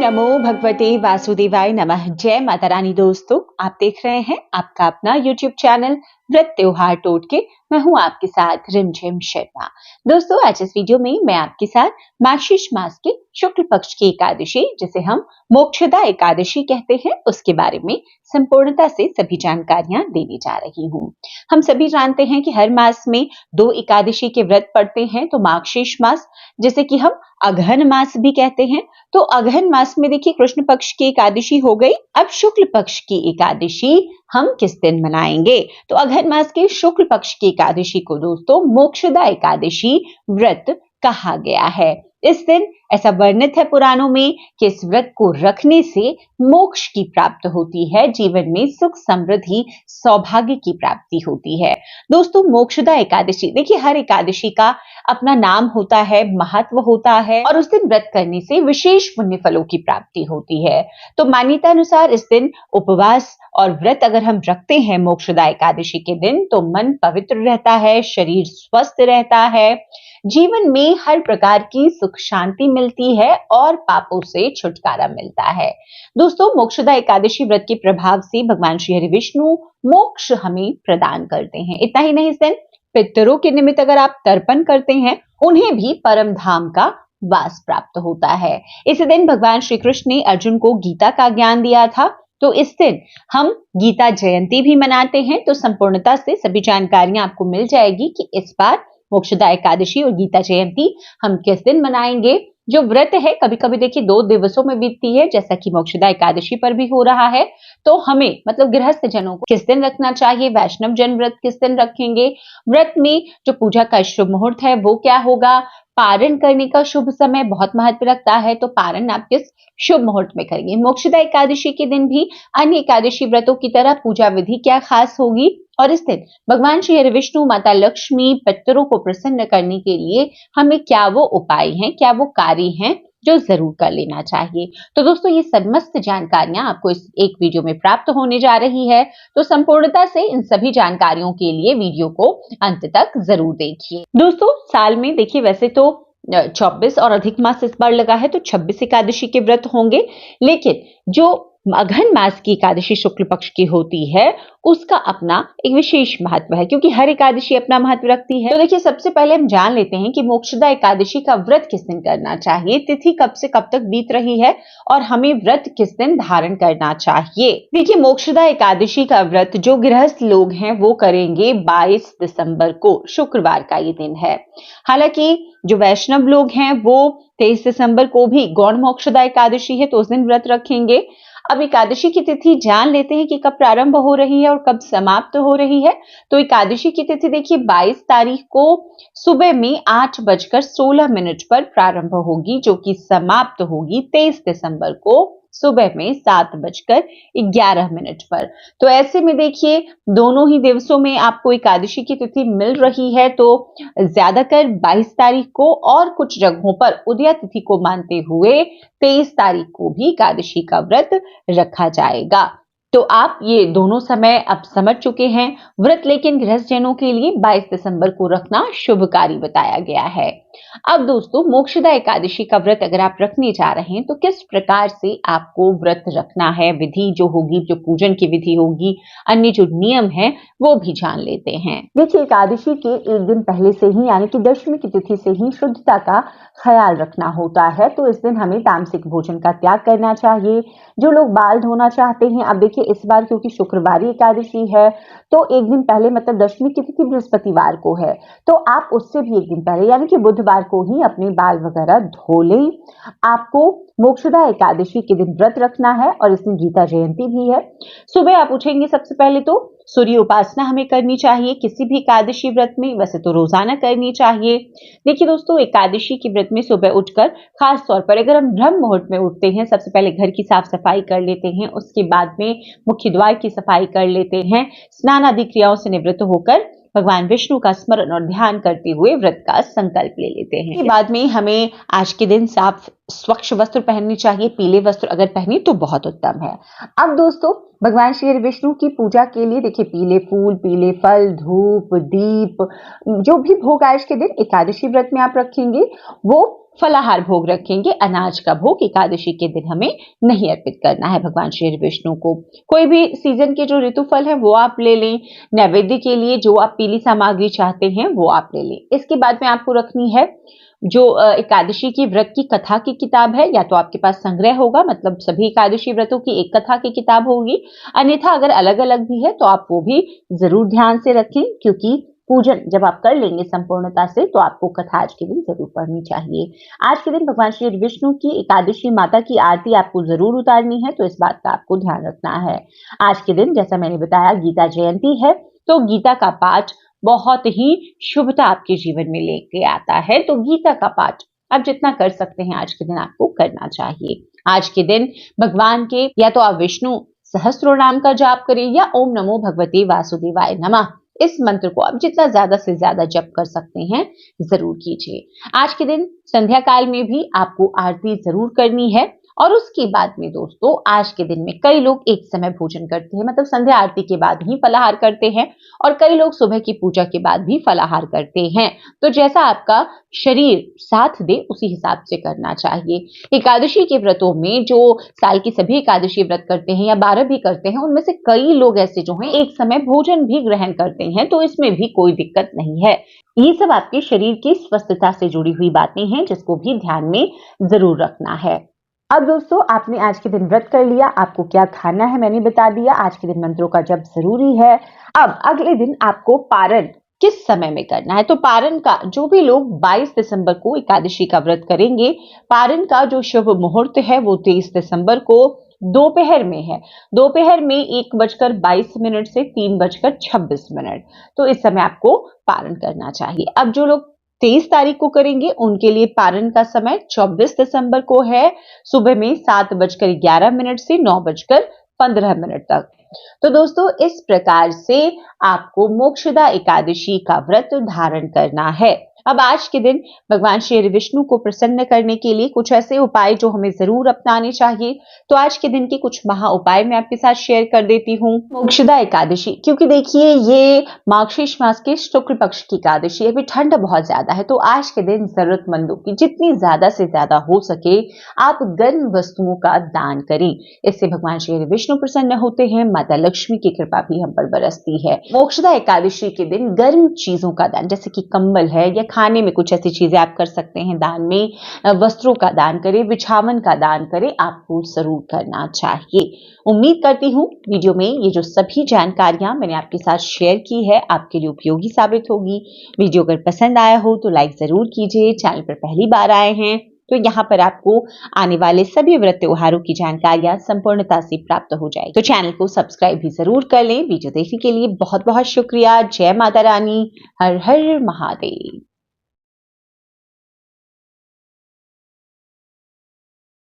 नमो भगवते वासुदेवाय नमः। जय माता रानी। दोस्तों, आप देख रहे हैं आपका अपना YouTube चैनल व्रत त्योहार टोटके। मैं हूं आपके साथ रिमझिम शर्मा। दोस्तों, आज इस वीडियो में मैं आपके साथ मार्गशीर्ष मास के शुक्ल पक्ष की एकादशी, जिसे हम मोक्षदा एकादशी कहते हैं, उसके बारे में संपूर्णता से सभी जानकारियां देने जा रही हूं। हम सभी जानते हैं कि हर मास में 2 एकादशी के व्रत पड़ते हैं। तो मार्गशीर्ष मास, जिसे कि हम अगहन मास भी कहते हैं, तो अगहन मास में देखिए कृष्ण पक्ष की एकादशी हो गई। अब शुक्ल पक्ष की एकादशी हम किस दिन मनाएंगे? तो अगहन मास के शुक्ल पक्ष की एकादशी को दोस्तों मोक्षदा एकादशी व्रत कहा गया है। इस दिन ऐसा वर्णित है पुराणों में कि इस व्रत को रखने से मोक्ष की प्राप्ति होती है, जीवन में सुख समृद्धि सौभाग्य की प्राप्ति होती है। दोस्तों, मोक्षदा एकादशी, देखिए हर एकादशी का अपना नाम होता है, महत्व होता है, और उस दिन व्रत करने से विशेष पुण्य फलों की प्राप्ति होती है। तो मान्यता अनुसार इस दिन उपवास और व्रत अगर हम रखते हैं मोक्षदा एकादशी के दिन, तो मन पवित्र रहता है, शरीर स्वस्थ रहता है, जीवन में हर प्रकार की सुख शांति मिलती है और पापों से छुटकारा मिलता है। दोस्तों, मोक्षदा एकादशी व्रत के प्रभाव से भगवान श्री हरि विष्णु मोक्ष हमें प्रदान करते हैं। इतना ही नहीं, इस दिन पितरों के निमित्त अगर आप तर्पण करते हैं, उन्हें भी परम धाम का वास प्राप्त होता है। इस दिन भगवान श्री कृष्ण ने अर्जुन को गीता का ज्ञान दिया था। तो इस दिन हम गीता जयंती भी मनाते हैं। तो संपूर्णता से सभी जानकारियां आपको मिल जाएगी कि इस बार मोक्षदा एकादशी और गीता जयंती हम किस दिन मनाएंगे। जो व्रत है कभी कभी देखिए 2 दिवसों में बीतती है, जैसा कि मोक्षदा एकादशी पर भी हो रहा है। तो हमें मतलब गृहस्थ जनों को किस दिन रखना चाहिए, वैष्णव जन व्रत किस दिन रखेंगे, व्रत में जो पूजा का शुभ मुहूर्त है वो क्या होगा, पारण करने का शुभ समय बहुत महत्व रखता है। तो पारण आप किस शुभ मुहूर्त में करेंगे। मोक्षदा एकादशी के दिन भी अन्य एकादशी व्रतों की तरह पूजा विधि क्या खास होगी, और इस दिन भगवान श्री हरि विष्णु, माता लक्ष्मी, पितरों को प्रसन्न करने के लिए हमें क्या वो उपाय हैं, क्या वो कार्य हैं जो जरूर कर लेना चाहिए। तो दोस्तों, ये समस्त जानकारियां आपको इस एक वीडियो में प्राप्त होने जा रही है। तो संपूर्णता से इन सभी जानकारियों के लिए वीडियो को अंत तक जरूर देखिए। दोस्तों, साल में देखिए वैसे तो 24 और अधिक मास इस बार लगा है, तो 26 एकादशी के व्रत होंगे, लेकिन जो अगहन मास की एकादशी शुक्ल पक्ष की होती है उसका अपना एक विशेष महत्व है, क्योंकि हर एकादशी अपना महत्व रखती है। तो देखिए, सबसे पहले हम जान लेते हैं कि मोक्षदा एकादशी का व्रत किस दिन करना चाहिए, तिथि कब से कब तक बीत रही है और हमें व्रत किस दिन धारण करना चाहिए। देखिए, मोक्षदा एकादशी का व्रत जो गृहस्थ लोग हैं वो करेंगे 22 दिसंबर को, शुक्रवार का ये दिन है। हालांकि जो वैष्णव लोग हैं वो 23 दिसंबर को भी गौण मोक्षदा एकादशी है, तो उस दिन व्रत रखेंगे। अब एकादशी की तिथि जान लेते हैं कि कब प्रारंभ हो रही है और कब समाप्त हो रही है। तो एकादशी की तिथि देखिए 22 तारीख को सुबह में 8:16 पर प्रारंभ होगी, जो कि समाप्त होगी 23 दिसंबर को सुबह में 7:11 पर। तो ऐसे में देखिए दोनों ही दिवसों में आपको एकादशी की तिथि मिल रही है। तो ज्यादातर 22 तारीख को और कुछ जगहों पर उदया तिथि को मानते हुए 23 तारीख को भी एकादशी का व्रत रखा जाएगा। तो आप ये दोनों समय अब समझ चुके हैं व्रत, लेकिन गृहस्थ जनों के लिए 22 दिसंबर को रखना शुभकारी बताया गया है। अब दोस्तों, मोक्षदा एकादशी का व्रत अगर आप रखने जा रहे हैं तो किस प्रकार से आपको व्रत रखना है, विधि जो होगी, जो पूजन की विधि होगी, अन्य जो नियम है वो भी जान लेते हैं। देखिए, एकादशी के एक दिन पहले से ही यानी कि दशमी की तिथि से ही शुद्धता का ख्याल रखना होता है। तो इस दिन हमें तामसिक भोजन का त्याग करना चाहिए। जो लोग बाल धोना चाहते हैं, अब देखिए इस बार क्योंकि शुक्रवारी एकादशी है तो एक दिन पहले मतलब दशमी की तिथि बृहस्पतिवार को है, तो आप उससे भी एक दिन पहले यानी कि बुधवार को ही अपने बाल वगैरह धो लें। आपको मोक्षदा एकादशी के दिन व्रत रखना है और इस दिन गीता जयंती भी है। सुबह आप उठेंगे, सबसे पहले तो सूर्य उपासना हमें करनी चाहिए किसी भी एकादशी व्रत में, वैसे तो रोजाना करनी चाहिए। देखिए दोस्तों, एकादशी के व्रत में सुबह उठकर खास तौर पर अगर हम ब्रह्म मुहूर्त में उठते हैं, सबसे पहले घर की साफ सफाई कर लेते हैं, उसके बाद में मुख्य द्वार की सफाई कर लेते हैं, स्नान आदि क्रियाओं से निवृत्त होकर भगवान विष्णु का स्मरण और ध्यान करते हुए व्रत का संकल्प ले लेते हैं। इसके बाद में हमें आज के दिन साफ स्वच्छ वस्त्र पहननी चाहिए, पीले वस्त्र अगर पहने तो बहुत उत्तम है। अब दोस्तों, भगवान श्री विष्णु की पूजा के लिए देखिए पीले फूल, पीले फल, धूप, दीप, जो भी भोग आज के दिन एकादशी व्रत में आप रखेंगे वो फलाहार भोग रखेंगे। अनाज का भोग एकादशी के दिन हमें नहीं अर्पित करना है भगवान श्री विष्णु को। कोई भी सीजन के जो ऋतु फल है वो आप ले लें। नैवेद्य के लिए जो आप पीली सामग्री चाहते हैं वो आप ले लें। इसके बाद में आपको रखनी है जो एकादशी की व्रत की कथा की किताब है, या तो आपके पास संग्रह होगा, मतलब सभी एकादशी व्रतों की एक कथा की किताब होगी। अन्यथा अगर अलग अलग भी है तो आप वो भी जरूर ध्यान से रखें, क्योंकि पूजन जब आप कर लेंगे संपूर्णता से तो आपको कथा आज के दिन जरूर पढ़नी चाहिए। आज के दिन भगवान श्री विष्णु की एकादशी माता की आरती आपको जरूर उतारनी है, तो इस बात का आपको ध्यान रखना है। आज के दिन जैसा मैंने बताया गीता जयंती है, तो गीता का पाठ बहुत ही शुभता आपके जीवन में लेके आता है। तो गीता का पाठ आप जितना कर सकते हैं आज के दिन आपको करना चाहिए। आज के दिन भगवान के या तो आप विष्णु सहस्त्र नाम का जाप करें या ओम नमो भगवते वासुदेवाय नमः, इस मंत्र को आप जितना ज्यादा से ज्यादा जप कर सकते हैं जरूर कीजिए। आज के दिन संध्या काल में भी आपको आरती जरूर करनी है। और उसके बाद में दोस्तों आज के दिन में कई लोग एक समय भोजन करते हैं, मतलब संध्या आरती के बाद ही फलाहार करते हैं, और कई लोग सुबह की पूजा के बाद भी फलाहार करते हैं। तो जैसा आपका शरीर साथ दे उसी हिसाब से करना चाहिए। एकादशी के व्रतों में जो साल की सभी एकादशी व्रत करते हैं या 12 भी करते हैं, उनमें से कई लोग ऐसे जो हैं एक समय भोजन भी ग्रहण करते हैं, तो इसमें भी कोई दिक्कत नहीं है। ये सब आपके शरीर की स्वस्थता से जुड़ी हुई बातें हैं जिसको भी ध्यान में जरूर रखना है। अब दोस्तों आपने आज के दिन व्रत कर लिया, आपको क्या खाना है मैंने बता दिया। आज के दिन मंत्रों का जप जरूरी है। अब अगले दिन आपको पारण किस समय में करना है, तो पारण का जो भी लोग 22 दिसंबर को एकादशी का व्रत करेंगे, पारण का जो शुभ मुहूर्त है वो 23 दिसंबर को दोपहर में है। दोपहर में 1:22 से 3:26, तो इस समय आपको पारण करना चाहिए। अब जो लोग 23 तारीख को करेंगे उनके लिए पारण का समय 24 दिसंबर को है, सुबह में 7:11 से 9:15 तक। तो दोस्तों इस प्रकार से आपको मोक्षदा एकादशी का व्रत धारण करना है। अब आज के दिन भगवान श्री विष्णु को प्रसन्न करने के लिए कुछ ऐसे उपाय जो हमें जरूर अपनाने चाहिए, तो आज के दिन के कुछ महा उपाय मैं आपके साथ शेयर कर देती हूँ। मोक्षदा एकादशी, क्योंकि देखिए ये मार्गशीर्ष मास के शुक्ल पक्ष की एकादशी है, अभी ठंड बहुत ज्यादा है, तो आज के दिन जरूरतमंदों की जितनी ज्यादा से ज्यादा हो सके आप गर्म वस्तुओं का दान करें। इससे भगवान श्री विष्णु प्रसन्न होते हैं, माता लक्ष्मी की कृपा भी हम पर बरसती है। मोक्षदा एकादशी के दिन गर्म चीजों का दान, जैसे कि कंबल है या खाने में कुछ ऐसी चीजें आप कर सकते हैं दान में, वस्त्रों का दान करें, बिछावन का दान करें, आपको जरूर करना चाहिए। उम्मीद करती हूँ वीडियो में ये जो सभी जानकारियां मैंने आपके साथ शेयर की है आपके लिए उपयोगी साबित होगी। वीडियो अगर पसंद आया हो तो लाइक जरूर कीजिए। चैनल पर पहली बार आए हैं तो यहाँ पर आपको आने वाले सभी व्रत त्योहारों की जानकारियां संपूर्णता से प्राप्त हो जाएगी, तो चैनल को सब्सक्राइब भी जरूर कर लें। वीडियो देखने के लिए बहुत बहुत शुक्रिया। जय माता रानी, हर हर महादेव।